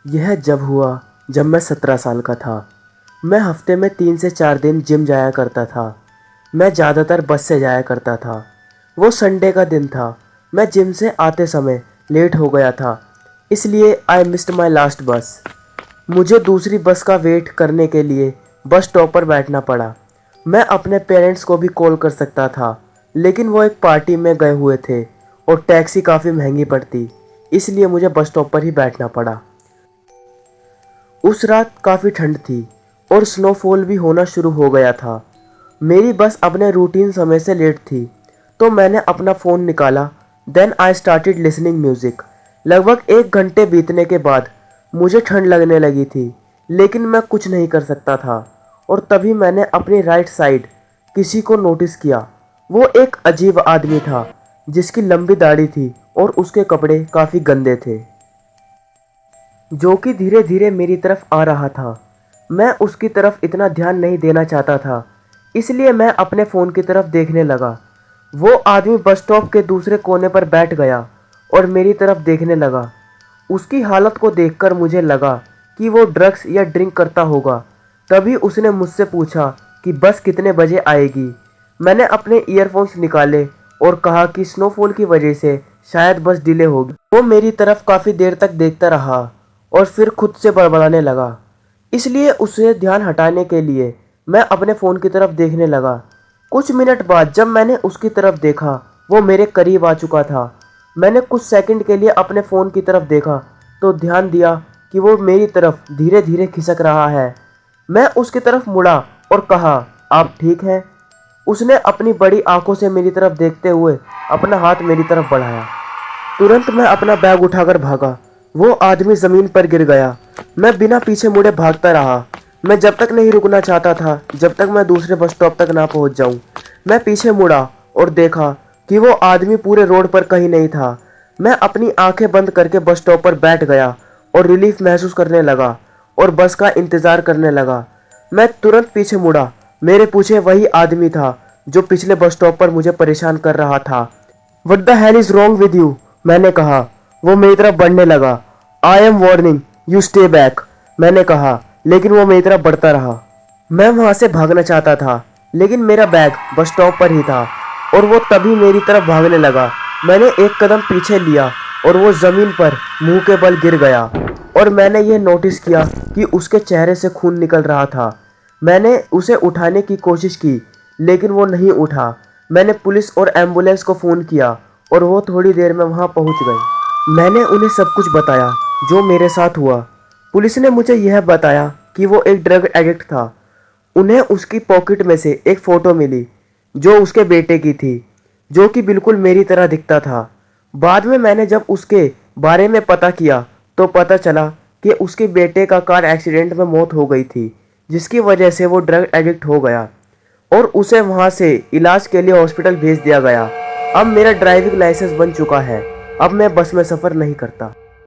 यह जब हुआ जब मैं 17 साल का था। मैं हफ्ते में 3 से 4 दिन जिम जाया करता था। मैं ज़्यादातर बस से जाया करता था। वो संडे का दिन था। मैं जिम से आते समय लेट हो गया था, इसलिए आई मिस्ड माई लास्ट बस। मुझे दूसरी बस का वेट करने के लिए बस स्टॉप पर बैठना पड़ा। मैं अपने पेरेंट्स को भी कॉल कर सकता था, लेकिन वो एक पार्टी में गए हुए थे और टैक्सी काफ़ी महंगी पड़ती, इसलिए मुझे बस स्टॉप पर ही बैठना पड़ा। उस रात काफ़ी ठंड थी और स्नोफॉल भी होना शुरू हो गया था। मेरी बस अपने रूटीन समय से लेट थी, तो मैंने अपना फ़ोन निकाला। Then I started listening music. लगभग 1 घंटे बीतने के बाद मुझे ठंड लगने लगी थी, लेकिन मैं कुछ नहीं कर सकता था। और तभी मैंने अपनी राइट साइड किसी को नोटिस किया। वो एक अजीब आदमी था जिसकी लंबी दाढ़ी थी और उसके कपड़े काफ़ी गंदे थे, जो कि धीरे धीरे मेरी तरफ आ रहा था। मैं उसकी तरफ इतना ध्यान नहीं देना चाहता था, इसलिए मैं अपने फ़ोन की तरफ देखने लगा। वो आदमी बस स्टॉप के दूसरे कोने पर बैठ गया और मेरी तरफ देखने लगा। उसकी हालत को देखकर मुझे लगा कि वो ड्रग्स या ड्रिंक करता होगा। तभी उसने मुझसे पूछा कि बस कितने बजे आएगी। मैंने अपने ईयरफोन्स निकाले और कहा कि स्नोफॉल की वजह से शायद बस डिले होगी। वो मेरी तरफ काफ़ी देर तक देखता रहा और फिर खुद से बड़बड़ाने लगा, इसलिए उसे ध्यान हटाने के लिए मैं अपने फ़ोन की तरफ देखने लगा। कुछ मिनट बाद जब मैंने उसकी तरफ देखा, वो मेरे करीब आ चुका था। मैंने कुछ सेकंड के लिए अपने फ़ोन की तरफ देखा तो ध्यान दिया कि वो मेरी तरफ धीरे धीरे खिसक रहा है। मैं उसकी तरफ मुड़ा और कहा, आप ठीक हैं? उसने अपनी बड़ी आंखों से मेरी तरफ देखते हुए अपना हाथ मेरी तरफ बढ़ाया। तुरंत मैं अपना बैग उठाकर भागा। वो आदमी ज़मीन पर गिर गया। मैं बिना पीछे मुड़े भागता रहा। मैं जब तक नहीं रुकना चाहता था जब तक मैं दूसरे बस स्टॉप तक ना पहुंच जाऊं। मैं पीछे मुड़ा और देखा कि वो आदमी पूरे रोड पर कहीं नहीं था। मैं अपनी आंखें बंद करके बस स्टॉप पर बैठ गया और रिलीफ महसूस करने लगा और बस का इंतज़ार करने लगा। मैं तुरंत पीछे मुड़ा। मेरे पीछे वही आदमी था जो पिछले बस स्टॉप पर मुझे परेशान कर रहा था। What the hell is wrong with you? मैंने कहा। वो मेरी तरफ बढ़ने लगा। I am warning you, stay back, मैंने कहा, लेकिन वो मेरी तरफ बढ़ता रहा। मैं वहाँ से भागना चाहता था, लेकिन मेरा बैग बस स्टॉप पर ही था और वो तभी मेरी तरफ भागने लगा। मैंने एक कदम पीछे लिया और वो ज़मीन पर मुंह के बल गिर गया और मैंने ये नोटिस किया कि उसके चेहरे से खून निकल रहा था। मैंने उसे उठाने की कोशिश की, लेकिन वो नहीं उठा। मैंने पुलिस और एम्बुलेंस को फ़ोन किया और वो थोड़ी देर में वहाँ पहुँच गए। मैंने उन्हें सब कुछ बताया जो मेरे साथ हुआ। पुलिस ने मुझे यह बताया कि वो एक ड्रग एडिक्ट था। उन्हें उसकी पॉकेट में से एक फ़ोटो मिली जो उसके बेटे की थी, जो कि बिल्कुल मेरी तरह दिखता था। बाद में मैंने जब उसके बारे में पता किया तो पता चला कि उसके बेटे का कार एक्सीडेंट में मौत हो गई थी, जिसकी वजह से वो ड्रग एडिक्ट हो गया और उसे वहाँ से इलाज के लिए हॉस्पिटल भेज दिया गया। अब मेरा ड्राइविंग लाइसेंस बन चुका है। अब मैं बस में सफ़र नहीं करता।